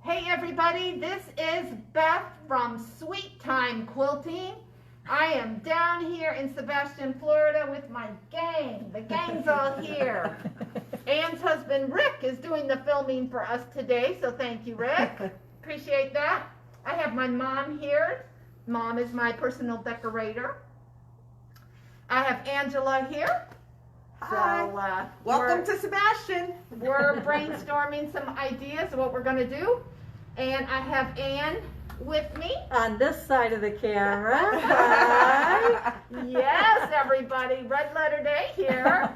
Hey everybody, this is Beth from Sweet Time Quilting. I am down here in Sebastian, Florida with my gang. The gang's all here. Anne's husband Rick is doing the filming for us today, so thank you, Rick. Appreciate that. I have my mom here. Mom is my personal decorator. I have Angela here. Hi. So, welcome to Sebastian. We're brainstorming some ideas of what we're going to do. And I have Anne with me. On this side of the camera. Hi. Yes, everybody. Red letter day here.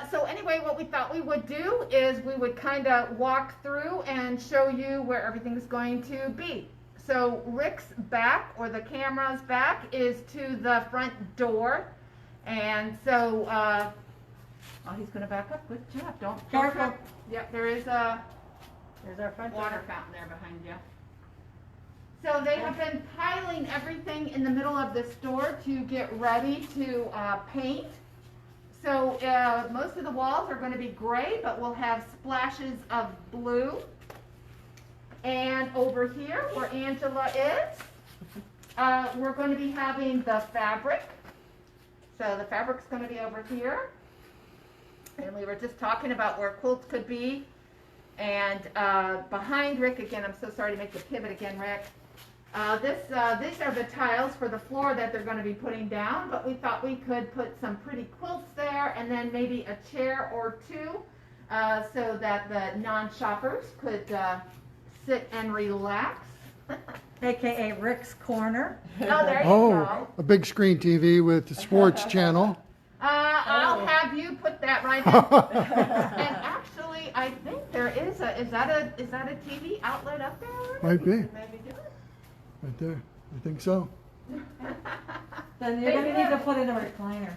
So anyway, what we thought we would do is we would kind of walk through and show you where everything's going to be. So Rick's back, or the camera's back, is to the front door. And so, oh, he's going to back up. Good job. Don't Careful. Yep, there's our front water fountain there behind you. So they have been piling everything in the middle of the store to get ready to paint. So most of the walls are going to be gray, but we'll have splashes of blue. And over here, where Angela is, we're going to be having the fabric. So the fabric's going to be over here. And we were just talking about where quilts could be. And behind Rick, again, I'm so sorry to make the pivot again, Rick. These are the tiles for the floor that they're going to be putting down, but we thought we could put some pretty quilts there and then maybe a chair or two so that the non-shoppers could sit and relax. AKA Rick's Corner. Oh, there you go. A big screen TV with the sports channel. I'll have you put that right in. And actually, I think there is is that a TV outlet up there? Might be. Maybe do it. Right there. I think so. Then you're going to need to put in a recliner.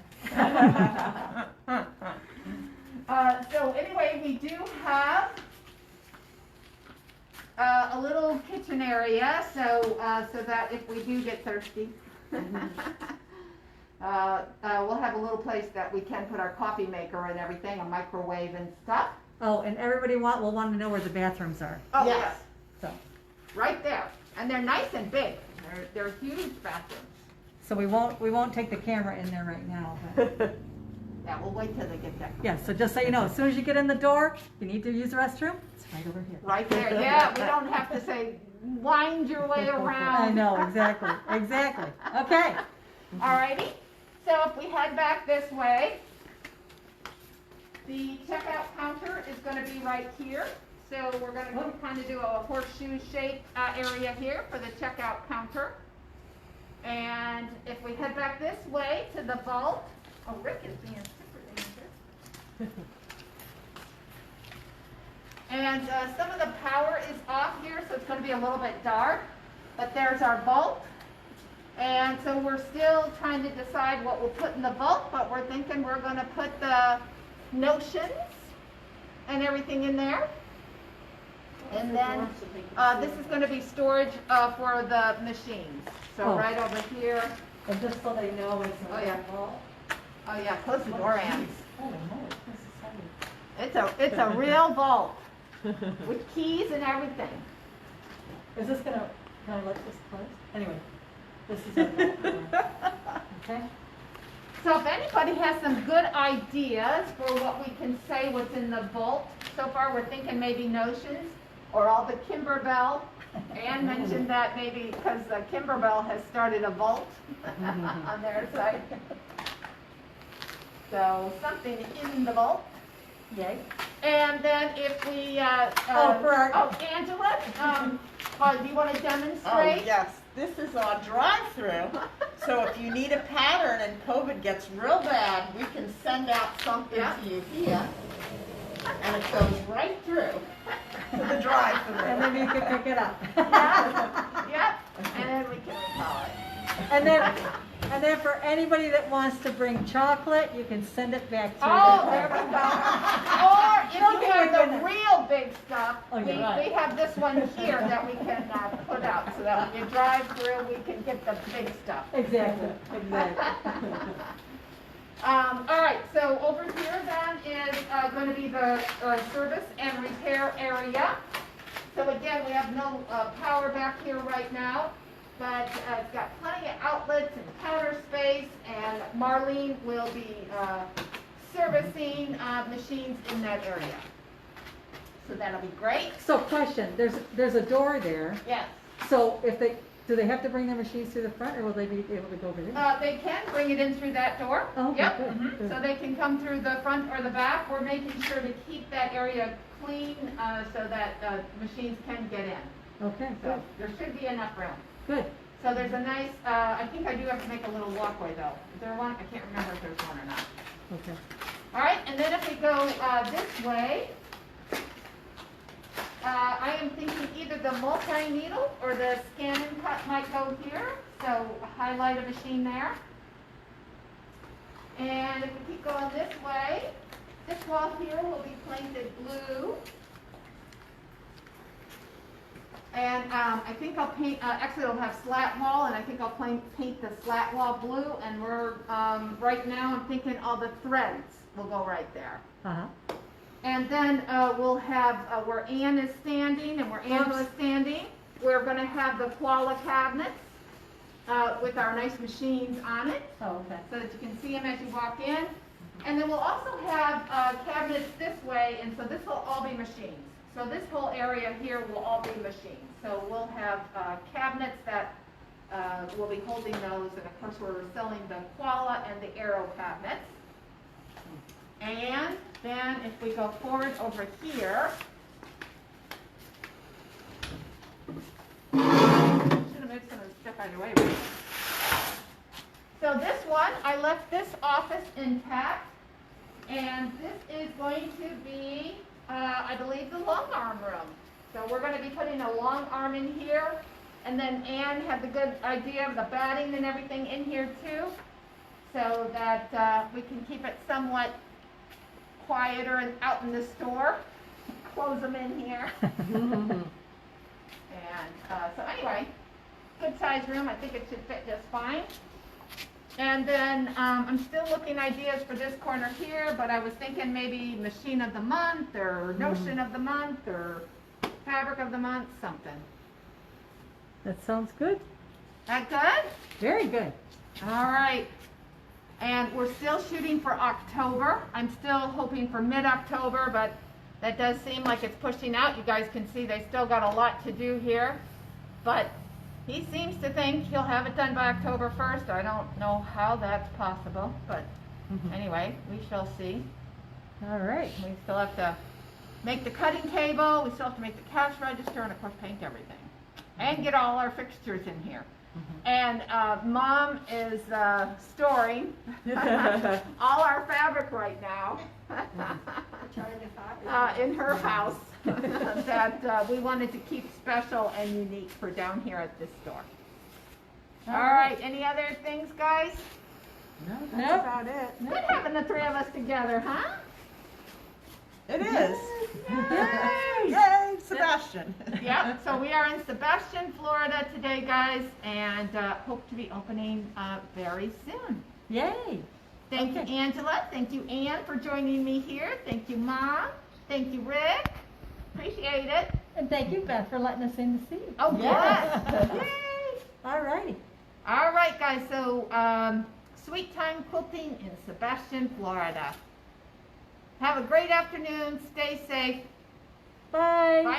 So anyway, we do have a little kitchen area, so that if we do get thirsty, we'll have a little place that we can put our coffee maker and everything, a microwave and stuff. Oh, and everybody will want to know where the bathrooms are. Oh, Yes. So, right there, and they're nice and big. They're huge bathrooms. so we won't take the camera in there right now. But Yeah, we'll wait till they get there. yeah, so just so you know, as soon as you get in the door, you need to use the restroom, it's right over here. Right there. Yeah, we don't have to say wind your way around. I know, exactly, exactly. Okay. Alrighty. So if we head back this way, the checkout counter is going to be right here. So we're going to kind of do a horseshoe shaped area here for the checkout counter. And if we head back this way to the vault, oh, Rick is being super dangerous. And some of the power is off here, so it's going to be a little bit dark. But there's our vault. And so we're still trying to decide what we'll put in the vault, but we're thinking we're going to put the notions and everything in there. And then this is going to be storage for the machines. So Oh. right over here. And just so they know it's Oh, a yeah. vault. Oh yeah, close the door, Ann. Oh, no, this is heavy. It's a real vault with keys and everything. Is this can I let this close? Anyway, this is our vault. Okay. So if anybody has some good ideas for what we can say what's in the vault, so far we're thinking maybe notions or all the Kimberbell. Anne mentioned that maybe because Kimberbell has started a vault on their site. So something in the vault. Yay. And then if we, Angela, do you want to Oh, demonstrate? yes. This is our drive-through. So if you need a pattern and COVID gets real bad, we can send out something to you here. And it goes right through to the drive-through. And then you can pick it up. Yep. And then we can recall it. And then for anybody that wants to bring chocolate, you can send it back to Oh, the there we go. Or if you have the goodness. real big stuff, Oh, we you're right. have this one here that we can put out so that when you drive through, we can get the big stuff. Exactly, exactly. All right, so over here then is going to be the service and repair area. So again, we have no power back here right now, but it's got plenty of outlets and counter space, and Marlene will be servicing machines in that area. So that'll be great. So question, there's a door there, Yes. so do they have to bring their machines to the front, or will they be able to go over there? They can bring it in through that door. Oh, okay, Yep. good, good. So they can come through the front or the back. We're making sure to keep that area clean so that machines can get in. Okay, So good, there should be enough room. good. So there's a nice, I think I do have to make a little walkway though. Is there one? I can't remember if there's one or not. Okay. All right, and then if we go this way, I am thinking either the multi-needle or the scan and cut might go here. So highlight a machine there. And if we keep going this way, this wall here will be painted blue. And I think I'll paint, actually it'll have slat wall, and I think I'll paint the slat wall blue, and we're, right now I'm thinking all the threads will go right there. Uh-huh. And then we'll have, where Ann is standing and where Angela is standing, we're gonna have the koala cabinets with our nice machines on it, Oh, okay. so that you can see them as you walk in. And then we'll also have cabinets this way, and so this will all be machines. So this whole area here will all be machines. So we'll have cabinets that will be holding those, and of course we're selling the koala and the arrow cabinets. And then if we go forward over here, should have moved some of the stuff out of the way. So this one, I left this office intact, and this is going to be, I believe, the long arm room. So we're going to be putting a long arm in here, and then Ann had the good idea of the batting and everything in here too, so that we can keep it somewhat quieter and out in the store. Close them in here. And so anyway, good size room. I think it should fit just fine. And then I'm still looking ideas for this corner here, but I was thinking maybe machine of the month or notion of the month or fabric of the month, something. That sounds good. That good? Very good. All right. And we're still shooting for October. I'm still hoping for mid-October, but that does seem like it's pushing out. You guys can see they still got a lot to do here. But he seems to think he'll have it done by October 1st. I don't know how that's possible, but anyway, we shall see. All right. We still have to make the cutting table, we still have to make the cash register, and of course paint everything. And get all our fixtures in here. And Mom is storing all our fabric right now in her house that we wanted to keep special and unique for down here at this store. All right, any other things, guys? No, that's Nope. about it. Good having the three of us together, huh? It is. Yay! Yay, Sebastian. Yeah, so we are in Sebastian, Florida today, guys, and hope to be opening very soon. Yay. Thank Okay. you, Angela. Thank you, Ann, for joining me here. Thank you, Mom. Thank you, Rick. Appreciate it. And thank you, Beth, for letting us in to see you. Oh, Yes. yes. Yay. All righty. All right, guys, so Sweet Time Quilting in Sebastian, Florida. Have a great afternoon. Stay safe. Bye. Bye.